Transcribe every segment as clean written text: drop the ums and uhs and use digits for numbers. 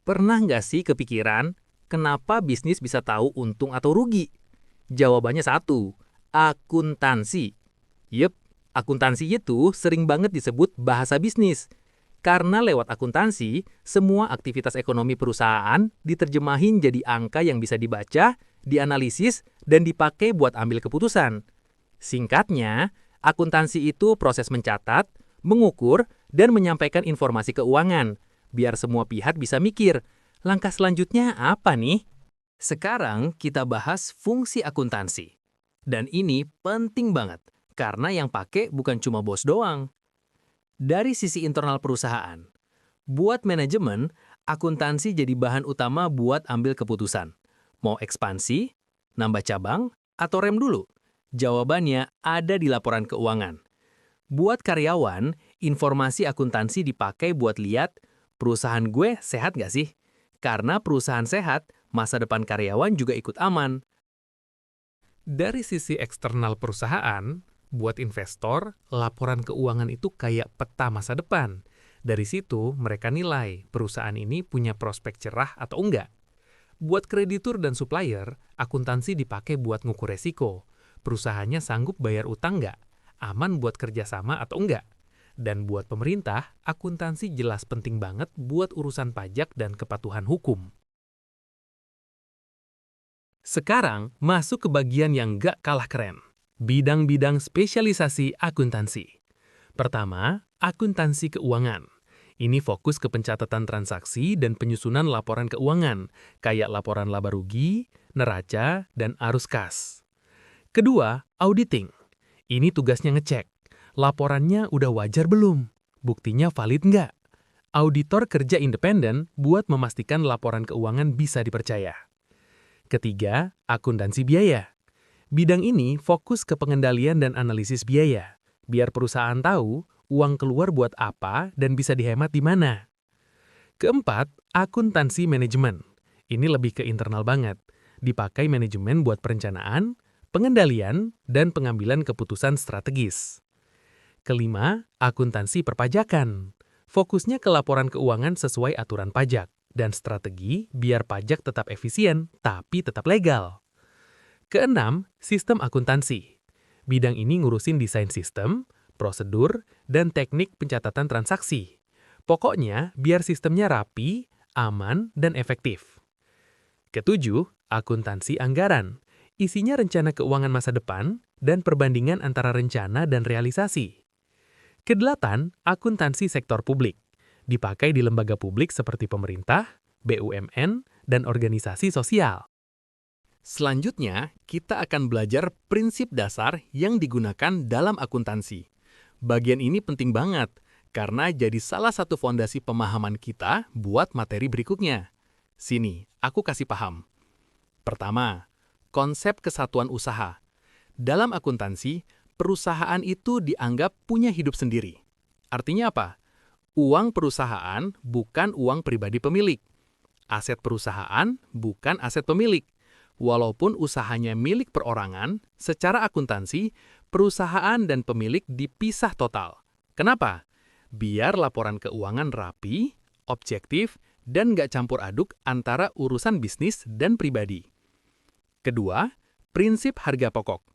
Pernah nggak sih kepikiran kenapa bisnis bisa tahu untung atau rugi? Jawabannya satu, akuntansi. Yep, akuntansi itu sering banget disebut bahasa bisnis. Karena lewat akuntansi, semua aktivitas ekonomi perusahaan diterjemahin jadi angka yang bisa dibaca, dianalisis, dan dipakai buat ambil keputusan. Singkatnya, akuntansi itu proses mencatat, mengukur, dan menyampaikan informasi keuangan, biar semua pihak bisa mikir, langkah selanjutnya apa nih? Sekarang kita bahas fungsi akuntansi. Dan ini penting banget, karena yang pakai bukan cuma bos doang. Dari sisi internal perusahaan, buat manajemen, akuntansi jadi bahan utama buat ambil keputusan. Mau ekspansi, nambah cabang, atau rem dulu? Jawabannya ada di laporan keuangan. Buat karyawan, informasi akuntansi dipakai buat lihat perusahaan gue sehat nggak sih? Karena perusahaan sehat, masa depan karyawan juga ikut aman. Dari sisi eksternal perusahaan, buat investor, laporan keuangan itu kayak peta masa depan. Dari situ, mereka nilai perusahaan ini punya prospek cerah atau enggak. Buat kreditur dan supplier, akuntansi dipakai buat ngukur resiko. Perusahaannya sanggup bayar utang nggak? Aman buat kerjasama atau enggak? Dan buat pemerintah, akuntansi jelas penting banget buat urusan pajak dan kepatuhan hukum. Sekarang, masuk ke bagian yang nggak kalah keren. Bidang-bidang spesialisasi akuntansi. Pertama, akuntansi keuangan. Ini fokus ke pencatatan transaksi dan penyusunan laporan keuangan, kayak laporan laba rugi, neraca, dan arus kas. Kedua, auditing. Ini tugasnya ngecek. Laporannya udah wajar belum? Buktinya valid nggak? Auditor kerja independen buat memastikan laporan keuangan bisa dipercaya. Ketiga, akuntansi biaya. Bidang ini fokus ke pengendalian dan analisis biaya, biar perusahaan tahu uang keluar buat apa dan bisa dihemat di mana. Keempat, akuntansi manajemen. Ini lebih ke internal banget. Dipakai manajemen buat perencanaan, pengendalian, dan pengambilan keputusan strategis. Kelima, akuntansi perpajakan. Fokusnya ke laporan keuangan sesuai aturan pajak dan strategi biar pajak tetap efisien tapi tetap legal. Keenam, sistem akuntansi. Bidang ini ngurusin desain sistem, prosedur, dan teknik pencatatan transaksi. Pokoknya, biar sistemnya rapi, aman, dan efektif. Ketujuh, akuntansi anggaran. Isinya rencana keuangan masa depan dan perbandingan antara rencana dan realisasi. Kedelapan, akuntansi sektor publik. Dipakai di lembaga publik seperti pemerintah, BUMN, dan organisasi sosial. Selanjutnya, kita akan belajar prinsip dasar yang digunakan dalam akuntansi. Bagian ini penting banget, karena jadi salah satu fondasi pemahaman kita buat materi berikutnya. Sini, aku kasih paham. Pertama, konsep kesatuan usaha. Dalam akuntansi, perusahaan itu dianggap punya hidup sendiri. Artinya apa? Uang perusahaan bukan uang pribadi pemilik. Aset perusahaan bukan aset pemilik. Walaupun usahanya milik perorangan, secara akuntansi, perusahaan dan pemilik dipisah total. Kenapa? Biar laporan keuangan rapi, objektif, dan nggak campur aduk antara urusan bisnis dan pribadi. Kedua, prinsip harga pokok.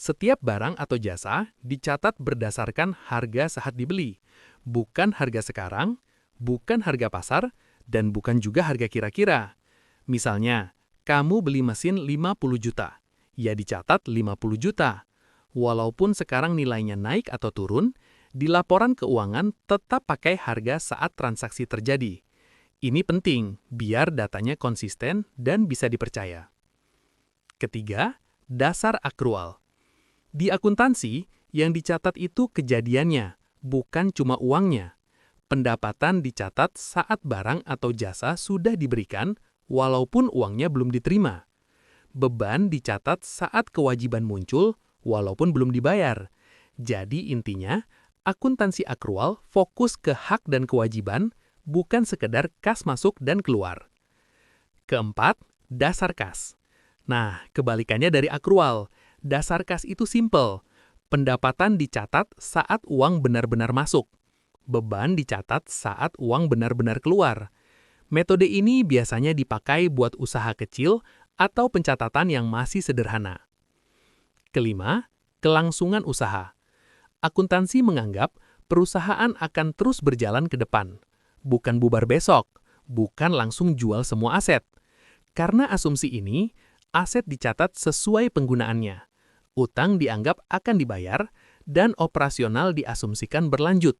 Setiap barang atau jasa dicatat berdasarkan harga saat dibeli, bukan harga sekarang, bukan harga pasar, dan bukan juga harga kira-kira. Misalnya, kamu beli mesin 50 juta, ya dicatat 50 juta. Walaupun sekarang nilainya naik atau turun, di laporan keuangan tetap pakai harga saat transaksi terjadi. Ini penting, biar datanya konsisten dan bisa dipercaya. Ketiga, dasar akrual. Di akuntansi, yang dicatat itu kejadiannya, bukan cuma uangnya. Pendapatan dicatat saat barang atau jasa sudah diberikan, walaupun uangnya belum diterima. Beban dicatat saat kewajiban muncul, walaupun belum dibayar. Jadi intinya, akuntansi akrual fokus ke hak dan kewajiban, bukan sekedar kas masuk dan keluar. Keempat, dasar kas. Nah, kebalikannya dari akrual. Dasar kas itu simple. Pendapatan dicatat saat uang benar-benar masuk. Beban dicatat saat uang benar-benar keluar. Metode ini biasanya dipakai buat usaha kecil atau pencatatan yang masih sederhana. Kelima, kelangsungan usaha. Akuntansi menganggap perusahaan akan terus berjalan ke depan, bukan bubar besok, bukan langsung jual semua aset. Karena asumsi ini, aset dicatat sesuai penggunaannya, utang dianggap akan dibayar, dan operasional diasumsikan berlanjut.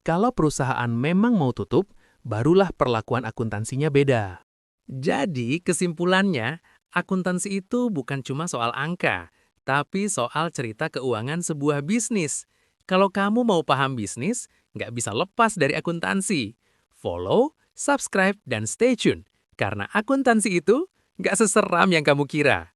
Kalau perusahaan memang mau tutup, barulah perlakuan akuntansinya beda. Jadi, kesimpulannya, akuntansi itu bukan cuma soal angka, tapi soal cerita keuangan sebuah bisnis. Kalau kamu mau paham bisnis, nggak bisa lepas dari akuntansi. Follow, subscribe, dan stay tune. Karena akuntansi itu nggak seseram yang kamu kira.